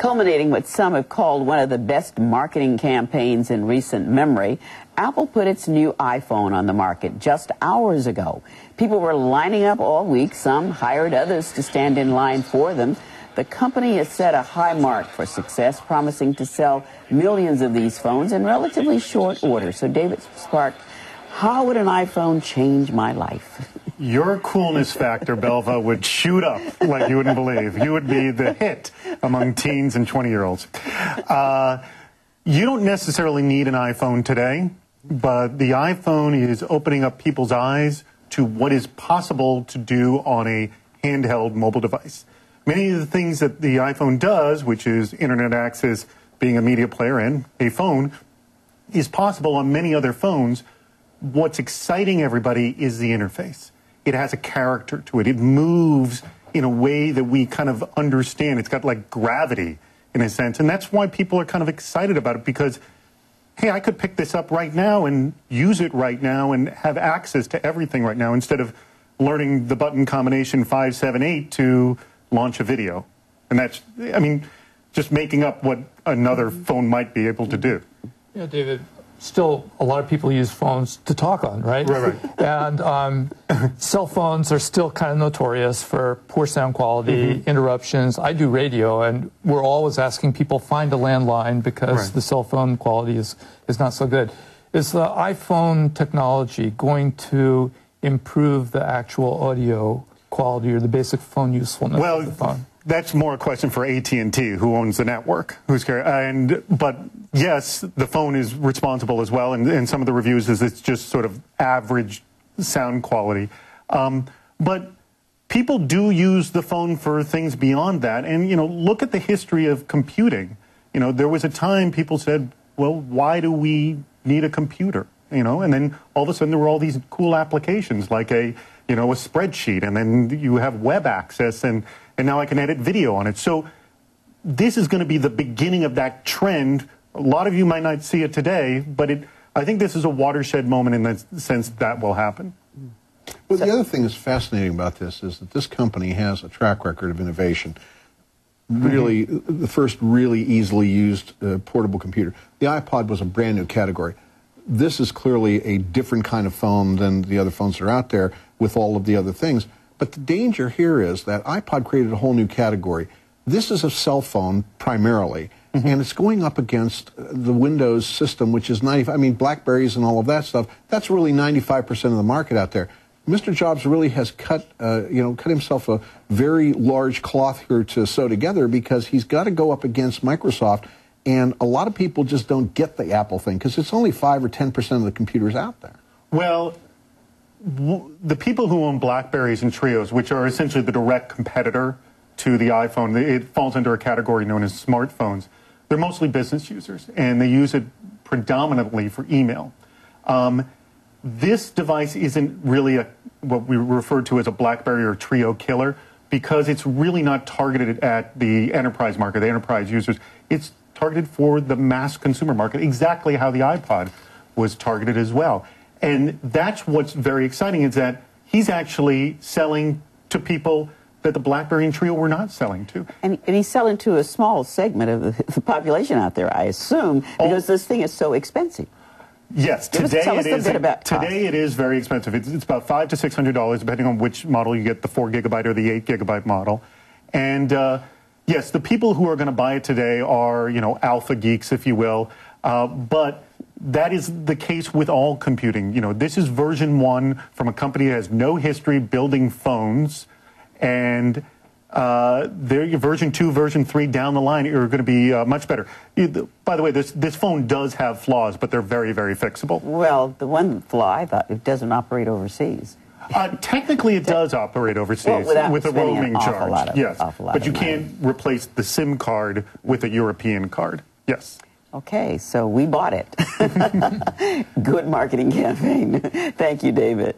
Culminating what some have called one of the best marketing campaigns in recent memory, Apple put its new iPhone on the market just hours ago. People were lining up all week. Some hired others to stand in line for them. The company has set a high mark for success, promising to sell millions of these phones in relatively short order. So, David Spark, how would an iPhone change my life? Your coolness factor, Belva, would shoot up like you wouldn't believe. You would be the hit among teens and 20-year-olds. You don't necessarily need an iPhone today, but the iPhone is opening up people's eyes to what is possible to do on a handheld mobile device. Many of the things that the iPhone does, which is internet access, being a media player, and a phone, is possible on many other phones. What's exciting everybody is the interface. It has a character to it. It moves in a way that we kind of understand. It's got like gravity in a sense. And that's why people are kind of excited about it, because, hey, I could pick this up right now and use it right now and have access to everything right now instead of learning the button combination 578 to launch a video. And that's, I mean, just making up what another phone might be able to do. Yeah, David, still a lot of people use phones to talk on, right? Right. And cell phones are still kind of notorious for poor sound quality, interruptions. I do radio, and we're always asking people find a landline because the cell phone quality is not so good. Is the iPhone technology going to improve the actual audio quality or the basic phone usefulness of the phone? That's more a question for AT&T, who owns the network. But yes, the phone is responsible as well, and some of the reviews is it's just sort of average sound quality. But people do use the phone for things beyond that, and look at the history of computing. There was a time people said, well, why do we need a computer? And then all of a sudden there were all these cool applications like a spreadsheet, and then you have web access, and now I can edit video on it. So this is going to be the beginning of that trend. A lot of you might not see it today, but I think this is a watershed moment in the sense that will happen. Well, the other thing that's fascinating about this is that this company has a track record of innovation. Really, the first really easily used portable computer. The iPod was a brand new category. This is clearly a different kind of phone than the other phones that are out there with all of the other things. But the danger here is that iPod created a whole new category. This is a cell phone primarily, and it's going up against the Windows system, which is BlackBerries and all of that stuff. That's really 95% of the market out there. Mr. Jobs really has cut himself a very large cloth here to sew together, because he's got to go up against Microsoft. And a lot of people just don't get the Apple thing because it's only 5 or 10% of the computers out there. Well, the people who own BlackBerries and Trios, which are essentially the direct competitor to the iPhone, it falls under a category known as smartphones. They're mostly business users, and they use it predominantly for email. This device isn't really what we refer to as a BlackBerry or Trio killer, because it's really not targeted at the enterprise market, the enterprise users. It's targeted for the mass consumer market, exactly how the iPod was targeted as well. And that's what's very exciting, is that he's actually selling to people that the BlackBerry and Trio were not selling to. And he's selling to a small segment of the population out there, I assume, because this thing is so expensive. Yes, today it is very expensive. It's about $500 to $600, depending on which model you get, the 4 gigabyte or the 8 gigabyte model. And yes, the people who are going to buy it today are, alpha geeks, if you will. But that is the case with all computing. This is version 1 from a company that has no history building phones. And version 2, version 3 down the line are going to be much better. By the way, this phone does have flaws, but they're very, very fixable. Well, the one flaw, I thought, it doesn't operate overseas. Technically, it does operate overseas with a roaming charge. Yes, but you can't replace the SIM card with a European card. Yes. Okay, so we bought it. Good marketing campaign. Thank you, David.